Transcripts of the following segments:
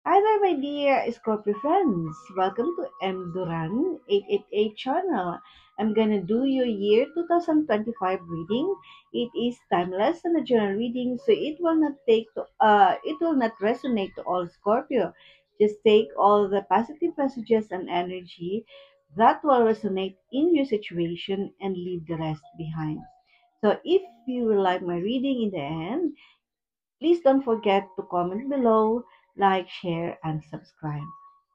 Hi there, my dear Scorpio friends. Welcome to M. Duran 888 channel. I'm gonna do your year 2025 reading. It is timeless and a general reading, so it will not resonate to all Scorpio. Just take all the positive messages and energy that will resonate in your situation and leave the rest behind. So if you will like my reading in the end, please don't forget to comment below, like, share, and subscribe.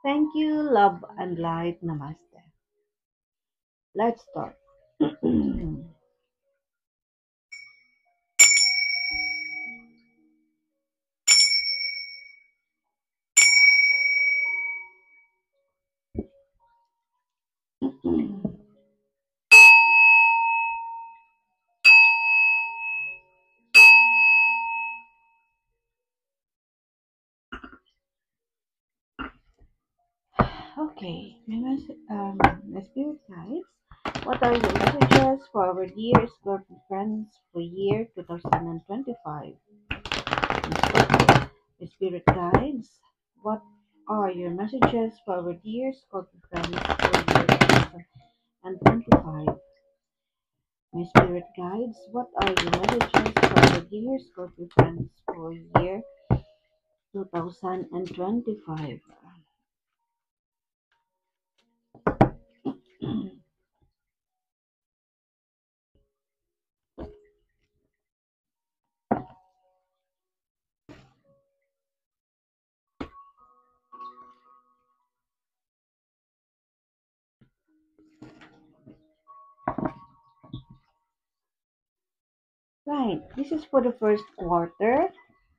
Thank you, love and light. Namaste. Let's start. Okay, my spirit guides. What are your messages for our dear Scorpio friends for year 2025? My spirit guides. What are your messages for our dear Scorpio friends for year 2025? My spirit guides, what are your messages for the dear Scorpio friends for year 2025? Right, this is for the first quarter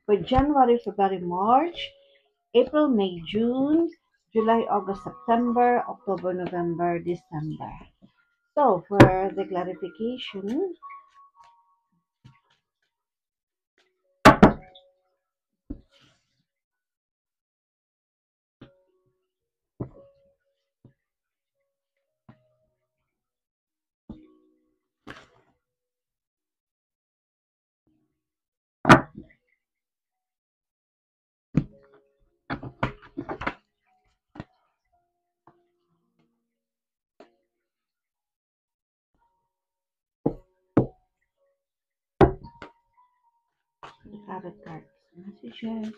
for January, February, March, April, May, June, July, August, September, October, November, December. So for the clarification, the tarot cards messages,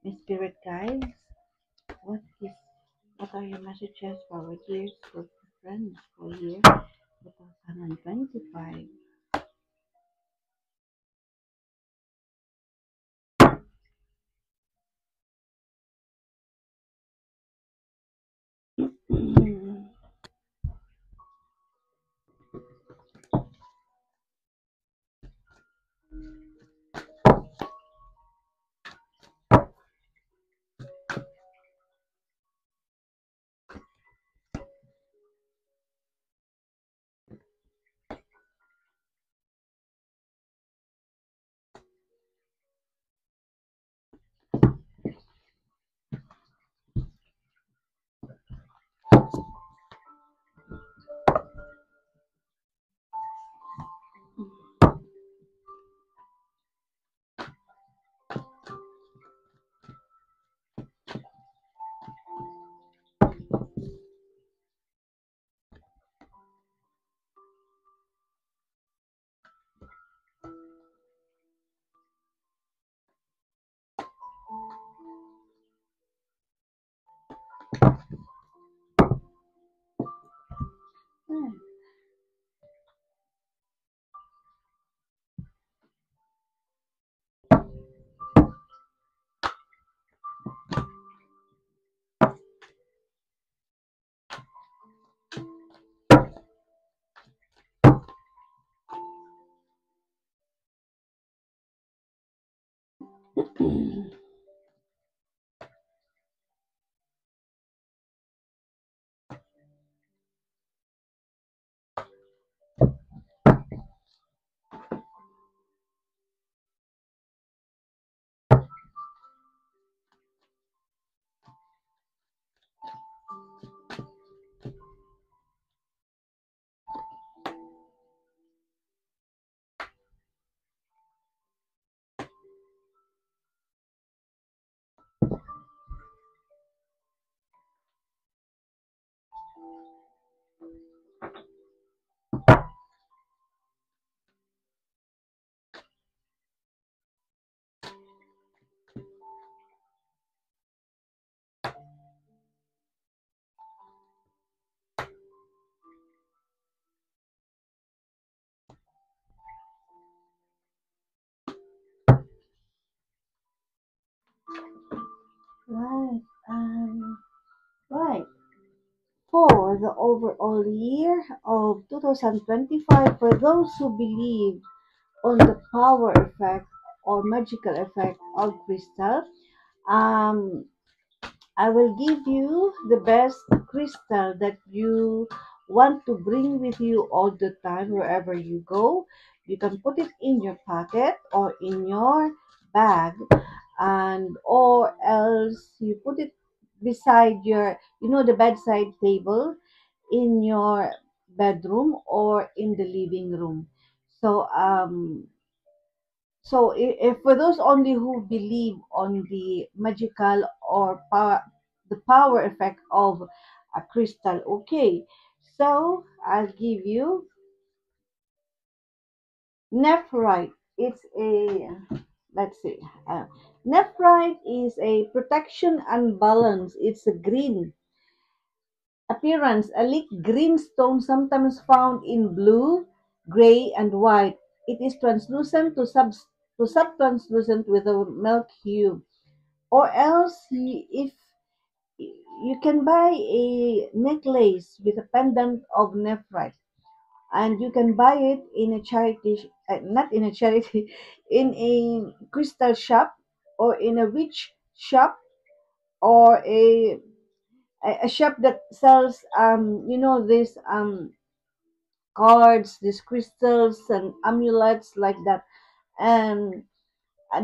my spirit guides, what is what are your messages for our dear Scorpio friends for year 2025? for the overall year of 2025 for those who believe on the power effect or magical effect of crystal. Um, I will give you the best crystal that you want to bring with you all the time wherever you go. You can put it in your pocket or in your bag, and or else you put it beside your, the bedside table in your bedroom or in the living room. So if for those only who believe on the magical or the power effect of a crystal, okay. So I'll give you nephrite. It's a, let's see, uh, nephrite is a protection and balance. It's a green appearance, a light green stone sometimes found in blue, gray, and white. It is translucent to sub-translucent with a milk hue. Or else, if you can buy a necklace with a pendant of nephrite, and you can buy it in a charity, not in a charity, in a crystal shop or in a witch shop or a shop that sells these cards, these crystals and amulets like that. And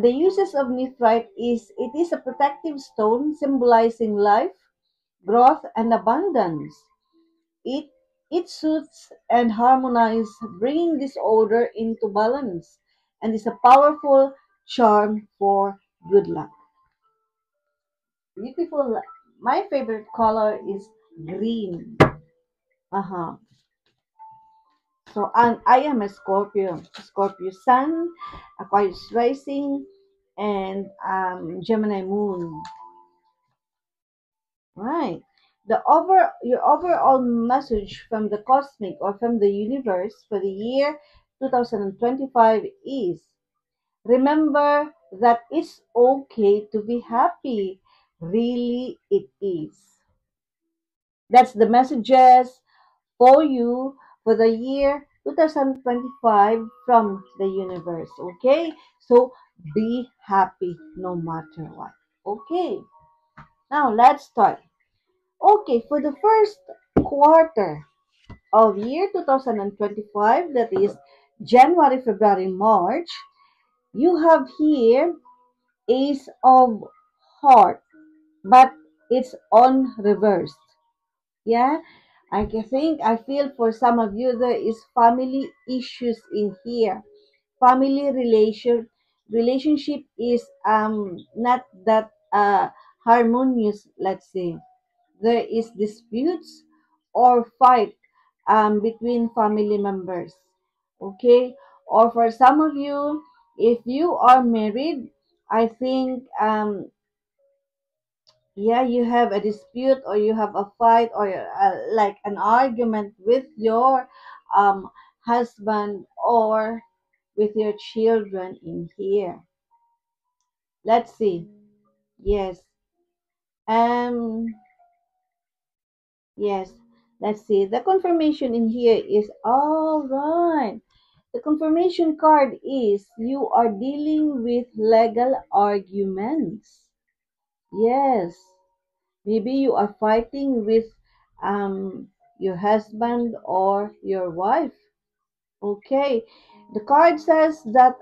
the uses of nephrite is it is a protective stone symbolizing life, growth, and abundance. It it soothes and harmonizes, bringing disorder into balance, and is a powerful charm for good luck. Beautiful. My favorite color is green. Uh-huh. So I am a Scorpio, Scorpio Sun, Aquarius Rising, and Gemini Moon. Right. Your overall message from the cosmic or from the universe for the year 2025 is remember that it's okay to be happy. Really, it is. That's the messages for you for the year 2025 from the universe. Okay? So be happy no matter what. Okay. Now let's start. Okay, for the first quarter of year 2025, that is January, February, March, you have here Ace of Heart, but it's on reversed. Yeah, think I feel for some of you there is family issues in here. Family relationship is not that harmonious, let's say. There is disputes or fight between family members. Okay, or for some of you, if you are married, I think yeah, you have a dispute or you have a fight or like an argument with your um husband or with your children in here. Let's see. Yes. Um yes. Let's see. The confirmation in here is all right. The confirmation card is you are dealing with legal arguments. Yes. Maybe you are fighting with your husband or your wife. Okay. The card says that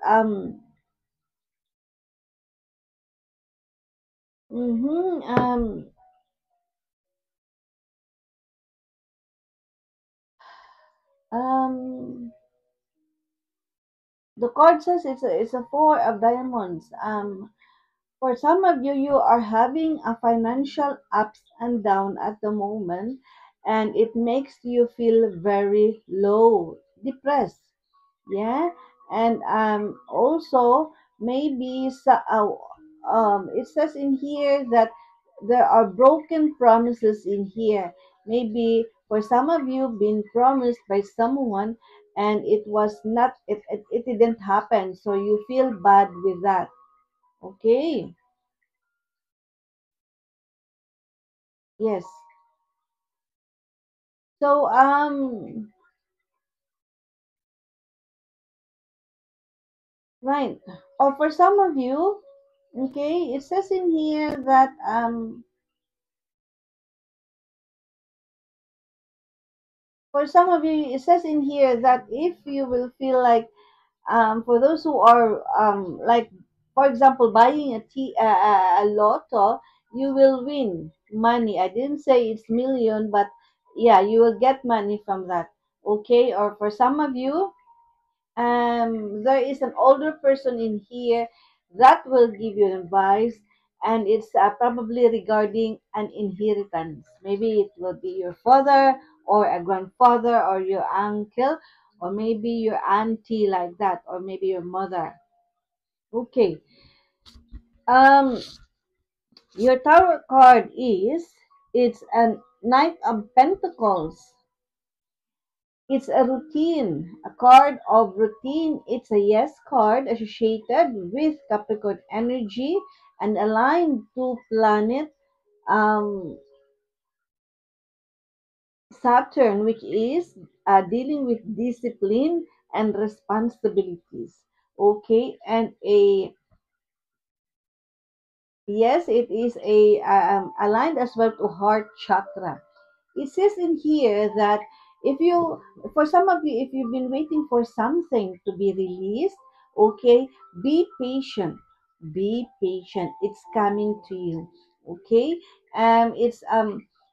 mhm, um the card says it's a four of diamonds. For some of you, you are having a financial ups and down at the moment, and it makes you feel very low, depressed. Yeah, and also maybe it says in here that there are broken promises in here. Maybe for some of you, been promised by someone and it was not it didn't happen, so you feel bad with that. Okay. Yes. So, right. Or for some of you, okay, it says in here that for some of you, it says in here that if you will feel like for those who are like, for example, buying a lotto, you will win money. I didn't say it's million, but yeah, you will get money from that. Okay. Or for some of you, there is an older person in here that will give you advice, and it's probably regarding an inheritance. Maybe it will be your father or a grandfather or your uncle or maybe your auntie, like that, or maybe your mother. Okay. um your tarot card is, it's a knight of pentacles. It's a routine, a card of routine. It's a yes card associated with Capricorn energy and aligned to planet um, Saturn, which is dealing with discipline and responsibilities. Okay, and a yes, it is a aligned as well to heart chakra. It says in here that if you, for some of you, if you've been waiting for something to be released, okay, be patient. Be patient. It's coming to you. Okay. It's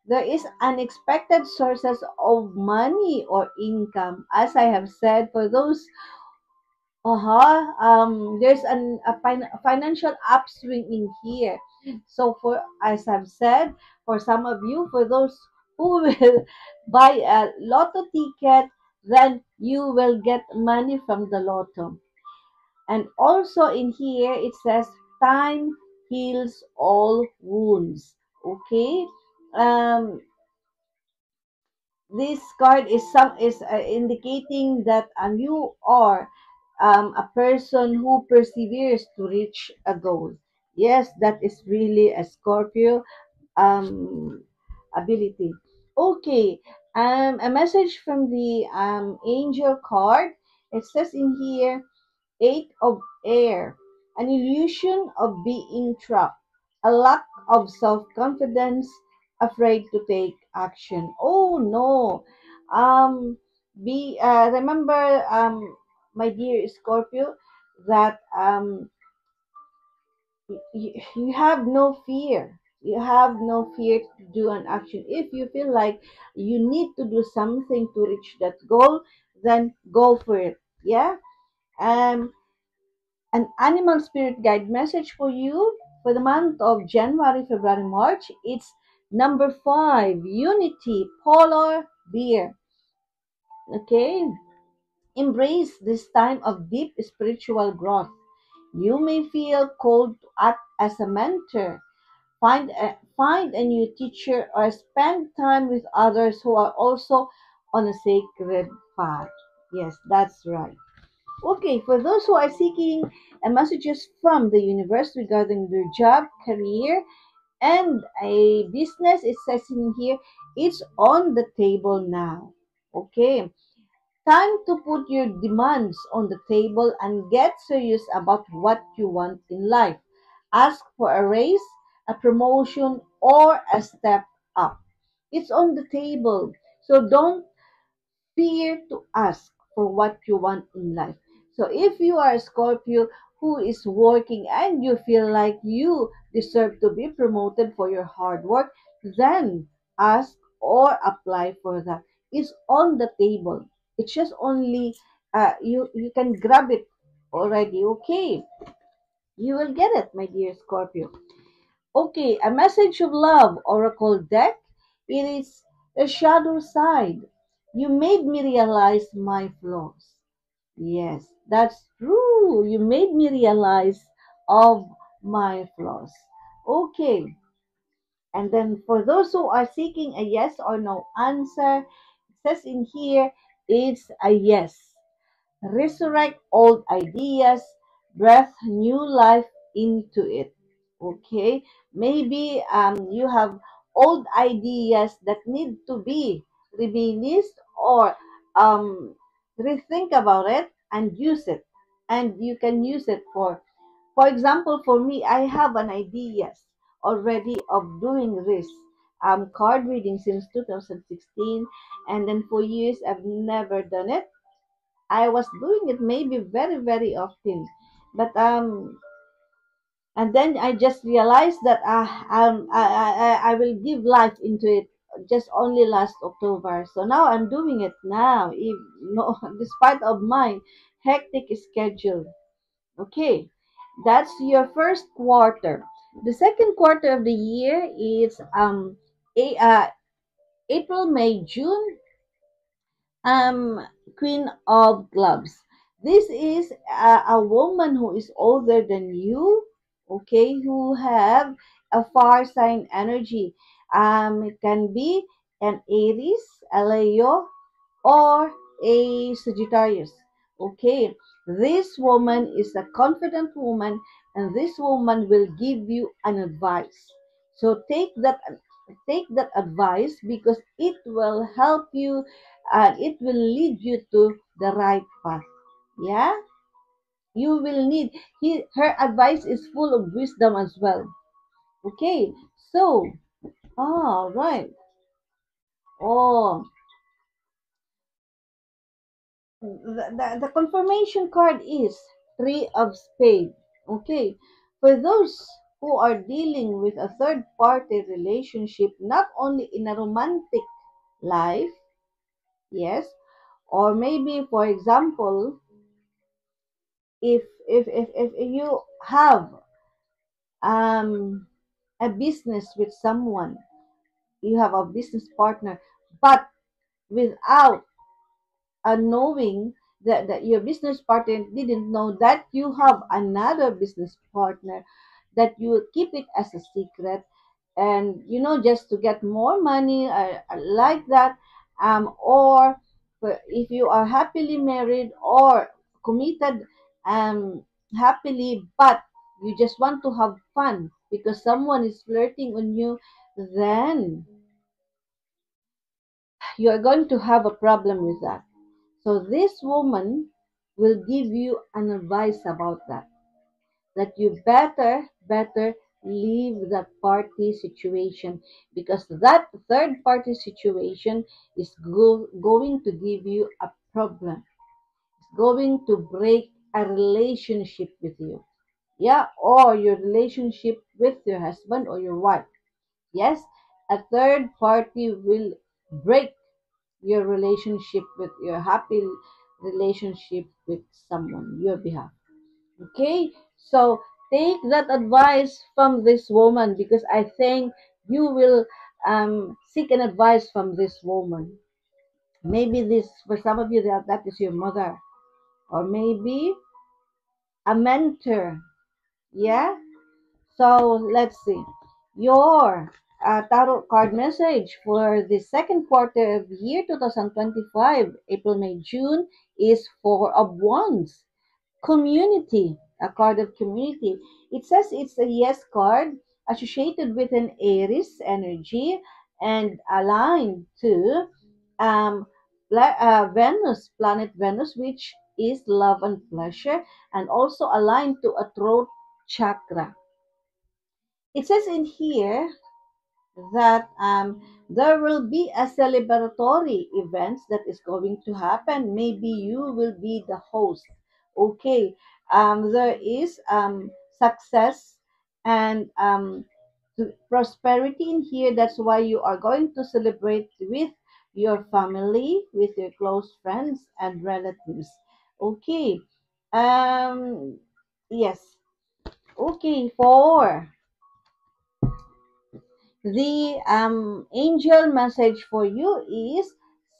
there is unexpected sources of money or income. As I have said, for those, there's a financial upswing in here. So for, as I've said, for some of you, for those who will buy a lotto ticket, then you will get money from the lotto. And also in here it says time heals all wounds. Okay. Um, this card is some is indicating that you are a person who perseveres to reach a goal. Yes, that is really a Scorpio um, ability. Okay, a message from the angel card. It says in here, Eight of air, an illusion of being trapped, a lack of self confidence, afraid to take action. Oh no. Um be remember, my dear Scorpio, that you have no fear. You have no fear to do an action. If you feel like you need to do something to reach that goal, then go for it. Yeah. Um an animal spirit guide message for you for the month of January, February, March. It's number 5, Unity, Polar Bear. Okay, embrace this time of deep spiritual growth. You may feel called to act as a mentor, find a new teacher, or spend time with others who are also on a sacred path. Yes, that's right. Okay, for those who are seeking messages from the universe regarding their job, career, and a business, it says in here, it's on the table now. Okay, time to put your demands on the table and get serious about what you want in life. Ask for a raise, a promotion, or a step up. It's on the table. So don't fear to ask for what you want in life. So if you are a Scorpio who is working and you feel like you deserve to be promoted for your hard work, then ask or apply for that. It's on the table. It's just only you can grab it already. Okay, you will get it, my dear Scorpio. Okay, a message of love oracle deck. It is a shadow side. You made me realize my flaws. Yes, that's true. You made me realize of my flaws. Okay, and then for those who are seeking a yes or no answer, it says in here, it's a yes. Resurrect old ideas, breath new life into it. Okay, maybe you have old ideas that need to be reminisce, or um, rethink about it and use it. And you can use it for example, for me, I have an idea already of doing this card reading since 2016, and then for years I've never done it. I was doing it maybe very, very often, but and then I just realized that I will give life into it just only last October. So now I'm doing it now, if, no, despite of my hectic schedule. Okay, that's your first quarter. The second quarter of the year is April, May, June, um, Queen of Clubs. This is a woman who is older than you, okay, who have a fire sign energy. It can be an Aries, a Leo, or a Sagittarius. Okay, this woman is a confident woman, and this woman will give you an advice. So take that advice because it will help you and it will lead you to the right path. Yeah, you will need her advice is full of wisdom as well. Okay, so all right. Oh, the confirmation card is three of spades. Okay, for those who are dealing with a third party relationship, not only in a romantic life, yes, or maybe for example, if you have um a business with someone, you have a business partner, but without knowing that your business partner didn't know that you have another business partner, that you keep it as a secret, and just to get more money, like that, or if you are happily married or committed happily, but you just want to have fun because someone is flirting on you, then you are going to have a problem with that. So this woman will give you an advice about that you better leave that party situation, because that third party situation is going to give you a problem. It's going to break a relationship with you. Yeah, or your relationship with your husband or your wife. Yes, a third party will break your relationship with your happy relationship with someone, your behalf. Okay, so take that advice from this woman because I think you will seek an advice from this woman. Maybe this, for some of you, that is your mother, or maybe a mentor. Yeah, so let's see. Your tarot card message for the second quarter of year 2025, April, May, June, is Four of Wands. Community, a card of community. It says it's a yes card associated with an Aries energy and aligned to um, Venus, planet Venus, which is love and pleasure, and also aligned to a throat chakra. It says in here that there will be a celebratory events that is going to happen. Maybe you will be the host. Okay, there is success and prosperity in here. That's why you are going to celebrate with your family, with your close friends and relatives. Okay, um, yes. Okay, four. The angel message for you is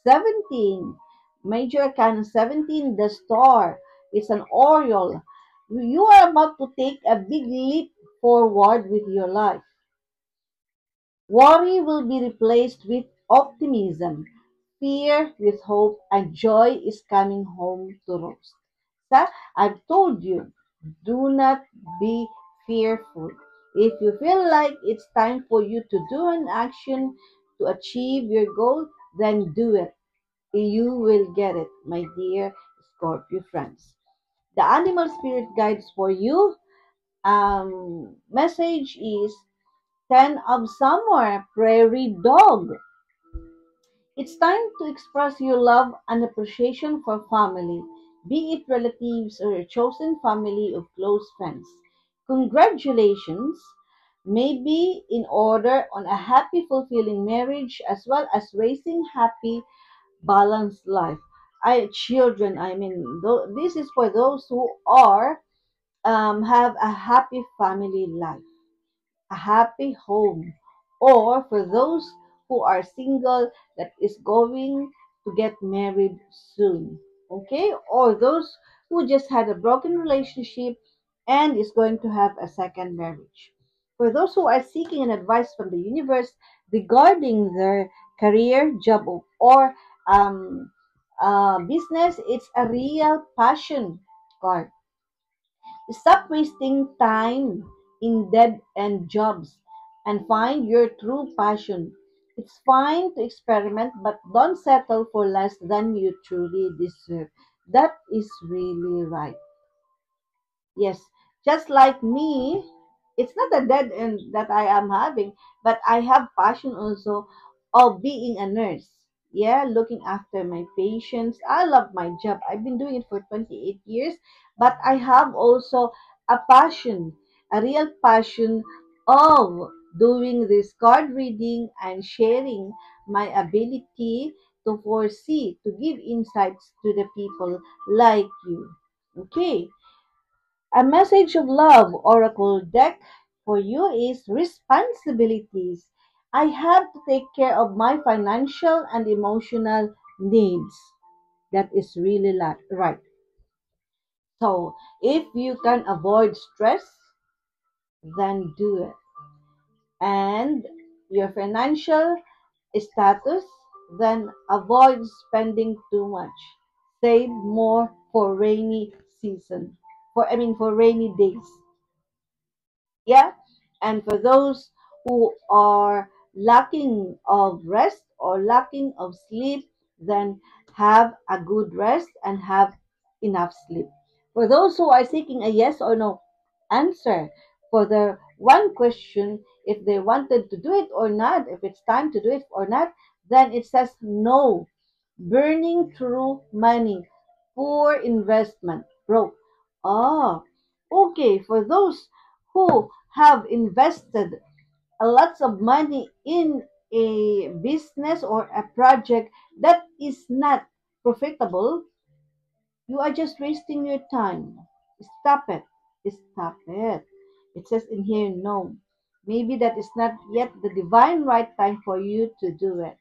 17. Major Arcana 17, the star. It's an Oriole. You are about to take a big leap forward with your life. Worry will be replaced with optimism. Fear with hope, and joy is coming home to roost. So, I've told you, do not be fearful. If you feel like it's time for you to do an action to achieve your goal, then do it. You will get it, my dear Scorpio friends. The animal spirit guides for you. Message is Ten of Summer, Prairie Dog. It's time to express your love and appreciation for family, be it relatives or your chosen family of close friends. Congratulations may be in order on a happy, fulfilling marriage as well as raising happy, balanced life. Children, this is for those who are have a happy family life, a happy home, or for those who are single that is going to get married soon, okay? Or those who just had a broken relationship and is going to have a second marriage. For those who are seeking an advice from the universe regarding their career, job, or um, business, it's a real passion card. Stop wasting time in dead end jobs and find your true passion. It's fine to experiment, but don't settle for less than you truly deserve. That is really right. Yes, just like me, it's not a dead end that I am having, but I have passion also of being a nurse. Yeah, looking after my patients. I love my job. I've been doing it for 28 years, but I have also a passion, a real passion of doing this card reading and sharing my ability to foresee, to give insights to the people like you. Okay, a message of love oracle deck for you is responsibilities. I have to take care of my financial and emotional needs. That is really right. So, if you can avoid stress, then do it. And your financial status, then avoid spending too much. Save more for rainy season. For rainy days. Yeah, and for those who are lacking of rest or lacking of sleep, then have a good rest and have enough sleep. For those who are seeking a yes or no answer for the one question, if they wanted to do it or not, if it's time to do it or not, then it says no. Burning through money, poor investment, broke. Oh, okay. For those who have invested a lots of money in a business or a project that is not profitable, you are just wasting your time. Stop it. Stop it. It says in here, no. Maybe that is not yet the divine right time for you to do it.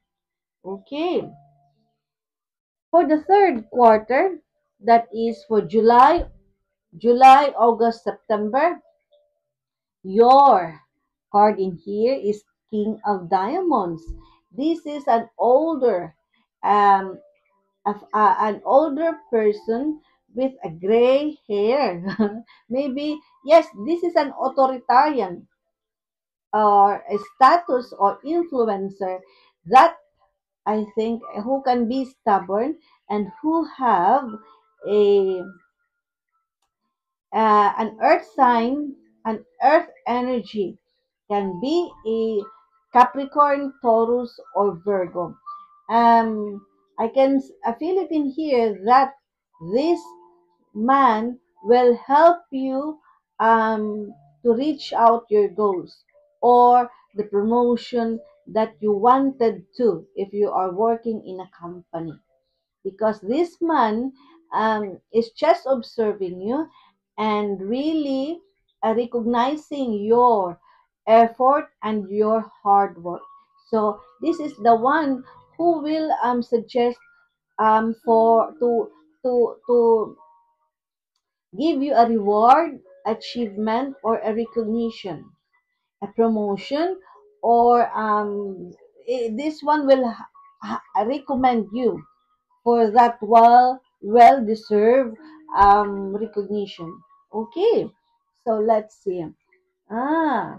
Okay. For the third quarter, that is for July, August, September, your card in here is King of Diamonds. This is um, an older person with a gray hair. Maybe yes, this is an authoritarian or a status or influencer that I think who can be stubborn and who have a an earth sign, an earth energy can be a Capricorn, Taurus, or Virgo. I feel it in here that this man will help you to reach out your goals or the promotion that you wanted to if you are working in a company because this man is just observing you and really recognizing your effort and your hard work. So this is the one who will suggest for to give you a reward, achievement, or a recognition, a promotion, or this one will recommend you for that well deserved recognition. Okay, so let's see. Ah,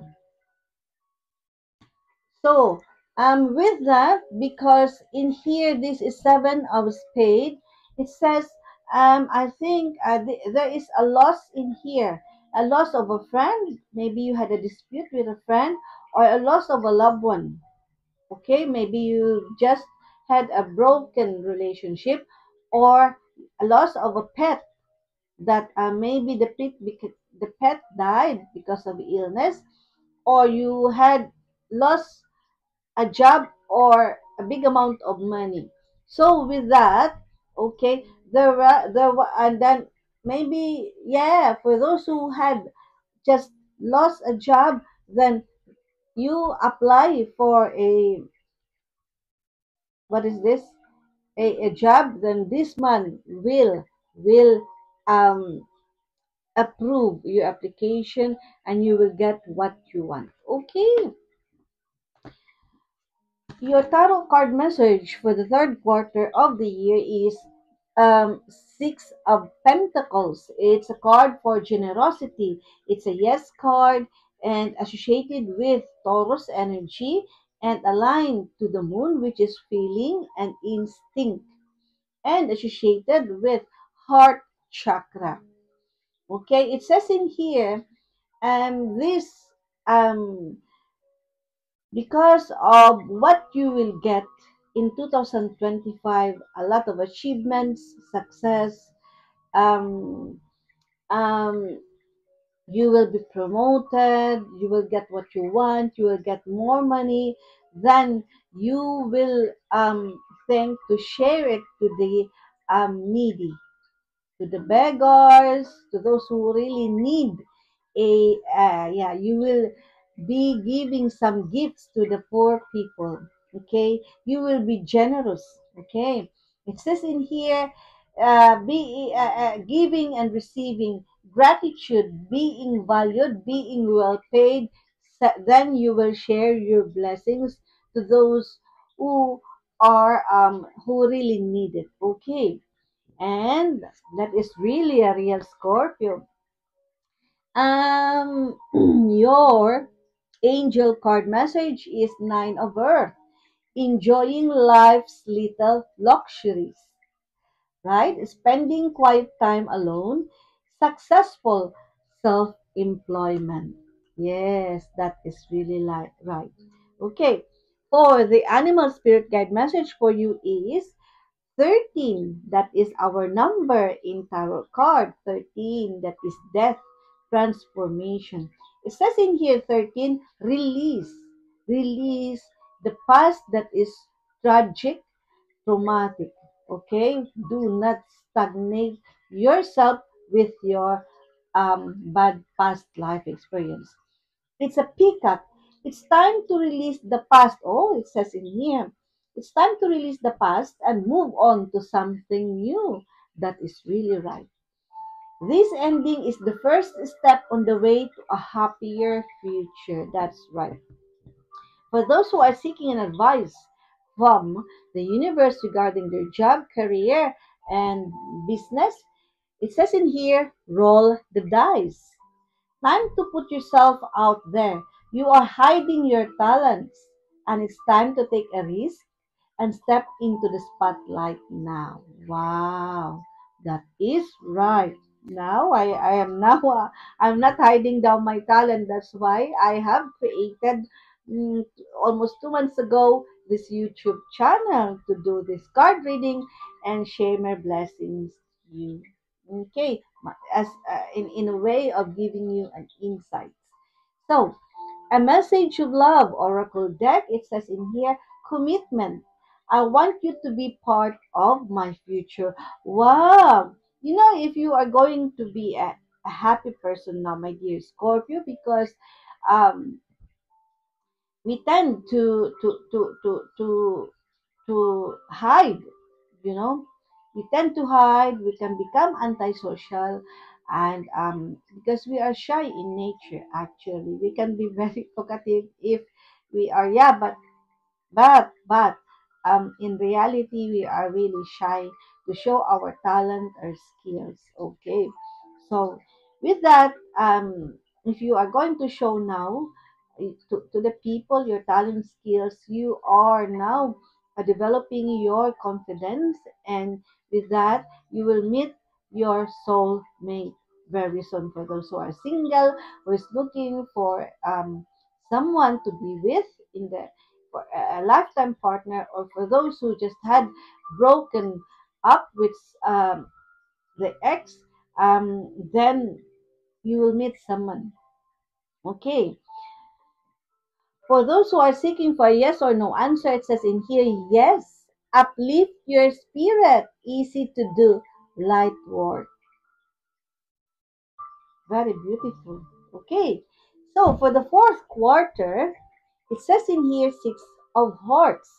so With that, because in here this is seven of spade, it says, I think there is a loss in here, a loss of a friend. Maybe you had a dispute with a friend, or a loss of a loved one. Okay, maybe you just had a broken relationship, or a loss of a pet that maybe the pet died because of illness, or you had lost a job or a big amount of money. So with that, okay, and then maybe, yeah, for those who had just lost a job, then you apply for a, what is this, a job, then this man will um approve your application, and you will get what you want. Okay, your tarot card message for the third quarter of the year is Six of Pentacles. It's a card for generosity. It's a yes card, and associated with Taurus energy, and aligned to the moon, which is feeling and instinct, and associated with heart chakra. Okay, it says in here, this um because of what you will get in 2025, a lot of achievements, success, um, um, you will be promoted, you will get what you want, you will get more money, then you will think to share it to the needy, to the beggars, to those who really need a, yeah, you will be giving some gifts to the poor people. Okay, you will be generous. Okay, it says in here, be giving and receiving, gratitude, being valued, being well paid. Then you will share your blessings to those who are who really need it. Okay, and that is really a real Scorpio. Your angel card message is Nine of Earth, enjoying life's little luxuries, right? Spending quiet time alone, successful self-employment. Yes, that is really like right. Okay, for the animal spirit guide message for you is 13, that is our number in tarot card. 13, that is death, transformation. It says in here 13, release. Release the past that is tragic, traumatic. Okay? Do not stagnate yourself with your bad past life experience. It's a peacock. It's time to release the past. Oh, it says in here. It's time to release the past and move on to something new. That is really right. This ending is the first step on the way to a happier future. That's right. For those who are seeking an advice from the universe regarding their job, career, and business, it says in here, roll the dice. Time to put yourself out there. You are hiding your talents, and it's time to take a risk and step into the spotlight now. Wow, that is right. Now I am now I'm not hiding down my talent. That's why I have created mm, almost 2 months ago this YouTube channel to do this card reading and share my blessings to you. Okay, as in a way of giving you an insight. So, a message of love oracle deck. It says in here, commitment. I want you to be part of my future. Wow. You know, if you are going to be a happy person now, my dear Scorpio, because um, we tend to hide, you know, we tend to hide, we can become antisocial, and because we are shy in nature, actually we can be very talkative if we are, yeah, but in reality we are really shy to show our talent or skills. Okay, so with that, if you are going to show now, to the people, your talent skills. You are now developing your confidence, and with that, you will meet your soul mate very soon. For those who are single, who is looking for someone to be with in the for a lifetime partner, or for those who just had broken up with the ex, then you will meet someone. Okay. For those who are seeking for a yes or no answer, it says in here, yes. Uplift your spirit. Easy to do. Light work. Very beautiful. Okay. So for the fourth quarter, it says in here, Six of Hearts.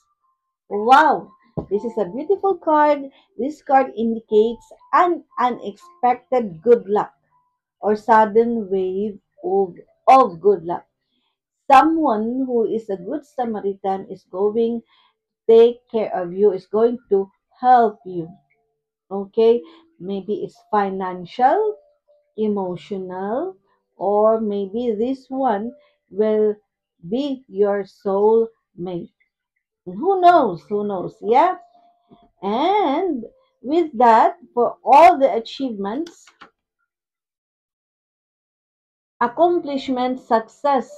Wow. This is a beautiful card. This card indicates an unexpected good luck or sudden wave of good luck. Someone who is a good Samaritan is going take care of you, is going to help you. Okay, maybe it's financial, emotional, or maybe this one will be your soul mate. Who knows? Who knows? Yeah. And with that, for all the achievements, accomplishment, success,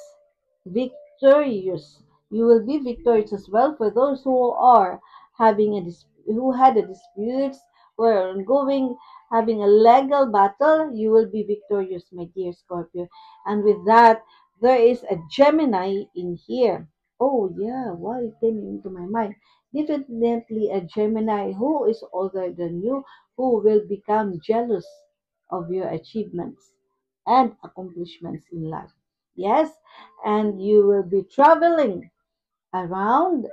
victorious. You will be victorious as well for those who are having who had a disputes, who are ongoing, having a legal battle. You will be victorious, my dear Scorpio. And with that, there is a Gemini in here. Oh yeah, why it came into my mind? Definitely a Gemini who is older than you, who will become jealous of your achievements and accomplishments in life. Yes, and you will be traveling around.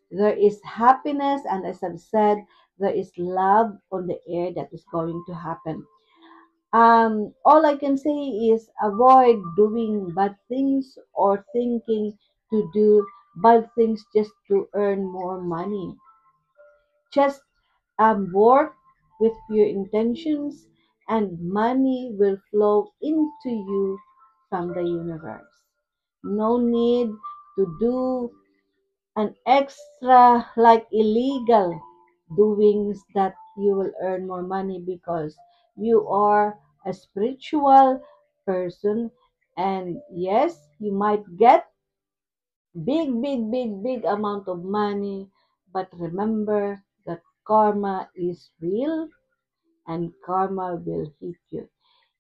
There is happiness, and as I've said, there is love on the air that is going to happen. All I can say is avoid doing bad things or thinking to do bad things just to earn more money. Just work with pure intentions, and money will flow into you from the universe. No need to do an extra, like illegal doings that you will earn more money, because you are a spiritual person. And yes, you might get big amount of money, but remember that karma is real, and karma will hit you.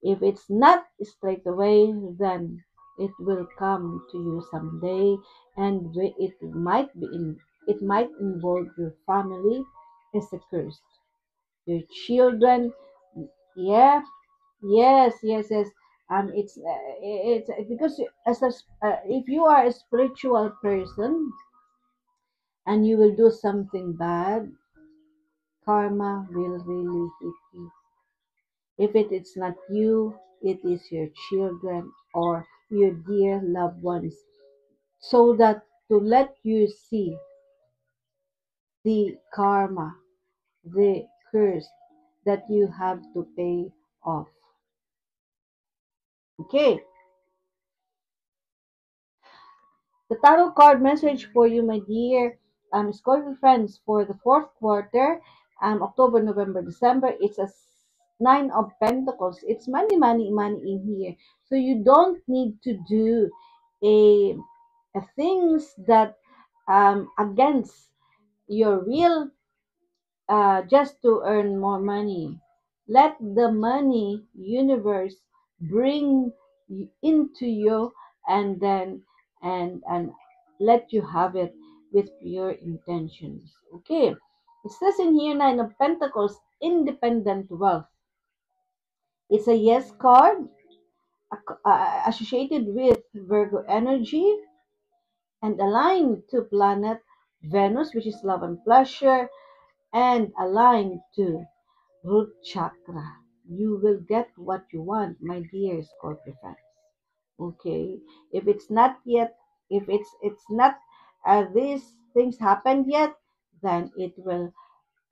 If it's not straight away, then it will come to you someday, and it might involve your family as a curse, your children. Yeah, yes. It's because if you are a spiritual person and you will do something bad, karma will really hit you. If it is not you, it is your children or your dear loved ones. So that to let you see the karma, the curse that you have to pay off. Okay, the tarot card message for you, my dear Scorpio friends, for the fourth quarter, October, November, December. It's a nine of Pentacles. It's money in here. So you don't need to do a, a things that against your real just to earn more money. Let the money universe bring into you, and then and let you have it with pure intentions. Okay. It says in here, Nine of Pentacles, independent wealth. It's a yes card associated with Virgo energy and aligned to planet Venus, which is love and pleasure, and aligned to root chakra. You will get what you want, my dear Scorpio fans. Okay, if it's not yet, if it's not these things happened yet, then it will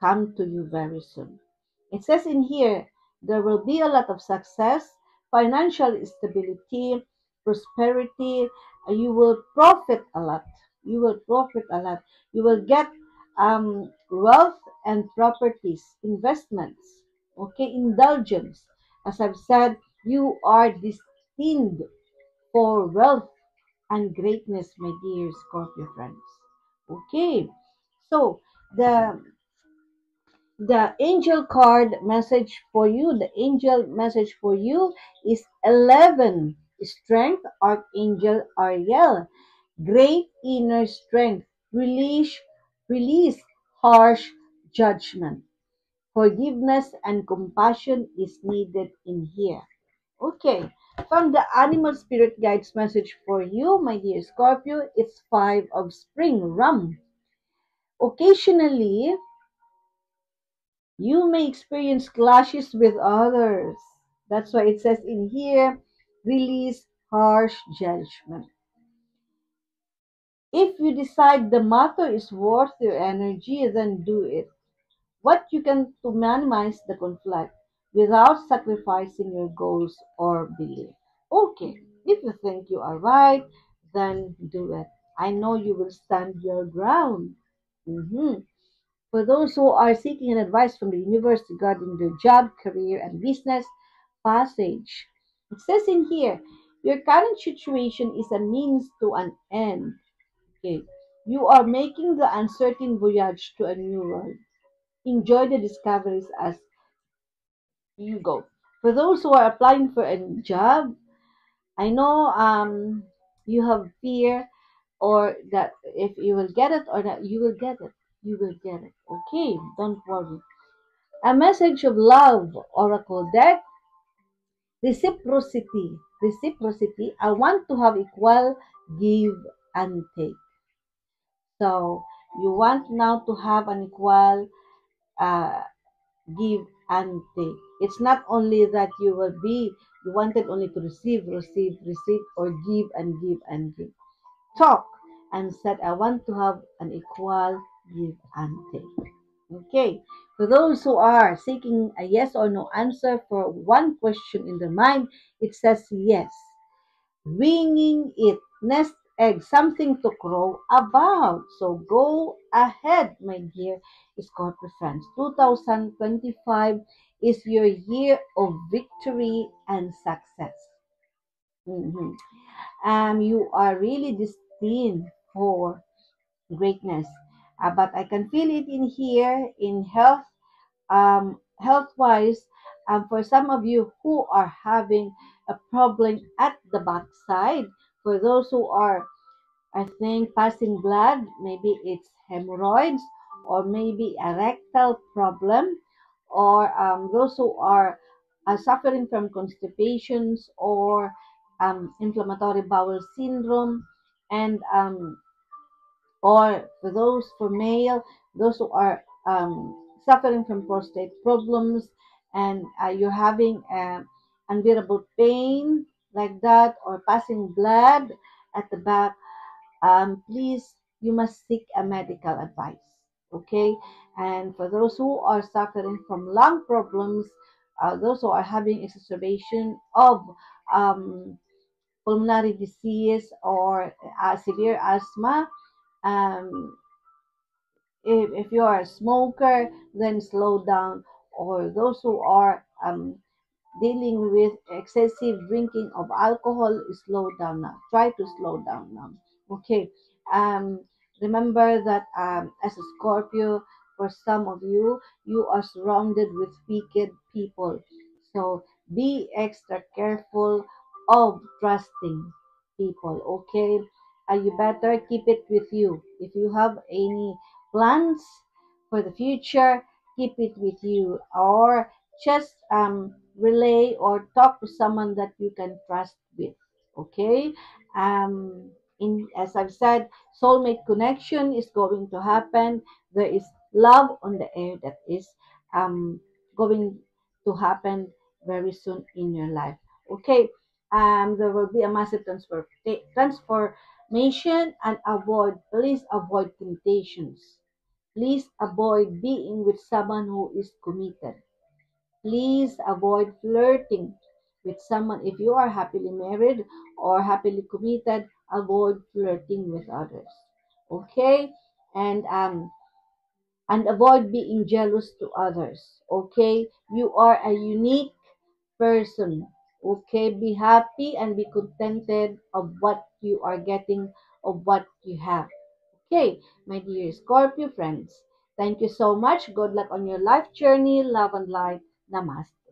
come to you very soon. It says in here there will be a lot of success, financial stability, prosperity. You will profit a lot. You will profit a lot. You will get wealth and properties, investments, okay, indulgence. As I've said, you are destined for wealth and greatness, my dear Scorpio friends. Okay, so the angel card message for you, the angel message for you is 11. Strength, Archangel Ariel. Great inner strength. Release harsh judgment. Forgiveness and compassion is needed in here. Okay, from the animal spirit guides message for you, my dear Scorpio, it's 5 of spring, rum. Occasionally, you may experience clashes with others. That's why it says in here, release harsh judgment. If you decide the matter is worth your energy, then do it. What you can to minimize the conflict without sacrificing your goals or belief. Okay, if you think you are right, then do it. I know you will stand your ground. Mhm. For those who are seeking an advice from the universe regarding their job, career, and business passage, it says in here, your current situation is a means to an end. Okay. You are making the uncertain voyage to a new world. Enjoy the discoveries as you go. For those who are applying for a job, I know you have fear or that if you will get it or that you will get it. You will get it. Okay, don't worry. A message of love, Oracle deck, reciprocity. Reciprocity. I want to have equal give and take. So you want now to have an equal uh, give and take. It's not only that you wanted only to receive, or give and give. Talk and said, I want to have an equal give and take. Okay, for those who are seeking a yes or no answer for one question in their mind, it says yes. Winging it, nest egg, something to crow about. So go ahead, my dear Scorpio friends. 2025 is your year of victory and success. Mhm. You are really destined for greatness. But I can feel it in here in health wise, for some of you who are having a problem at the backside, for those who are, I think, passing blood, maybe it's hemorrhoids, or maybe a rectal problem, or those who are suffering from constipations or inflammatory bowel syndrome, and or for those for male, those who are suffering from prostate problems, and you're having unbearable pain like that, or passing blood at the back, please, you must seek a medical advice. Okay, and for those who are suffering from lung problems, those who are having exacerbation of um, pulmonary disease or severe asthma, um, if you are a smoker, then slow down. Or those who are dealing with excessive drinking of alcohol, slow down now. Try to slow down now. Okay. Um, Remember that as a Scorpio, for some of you, you are surrounded with wicked people. So be extra careful of trusting people. Okay. You better keep it with you. If you have any plans for the future, keep it with you, or just relay or talk to someone that you can trust with. Okay. In As I've said, soulmate connection is going to happen. There is love on the air that is um going to happen very soon in your life. Okay. There will be a massive transformation, and please avoid temptations. Please avoid being with someone who is committed. Please avoid flirting with someone. If you are happily married or happily committed, avoid flirting with others. Okay? And avoid being jealous to others. Okay? You are a unique person. Okay? Be happy and be contented of what you are getting, of what you have. Okay, my dear Scorpio friends, thank you so much. Good luck on your life journey. Love and light. Namaste.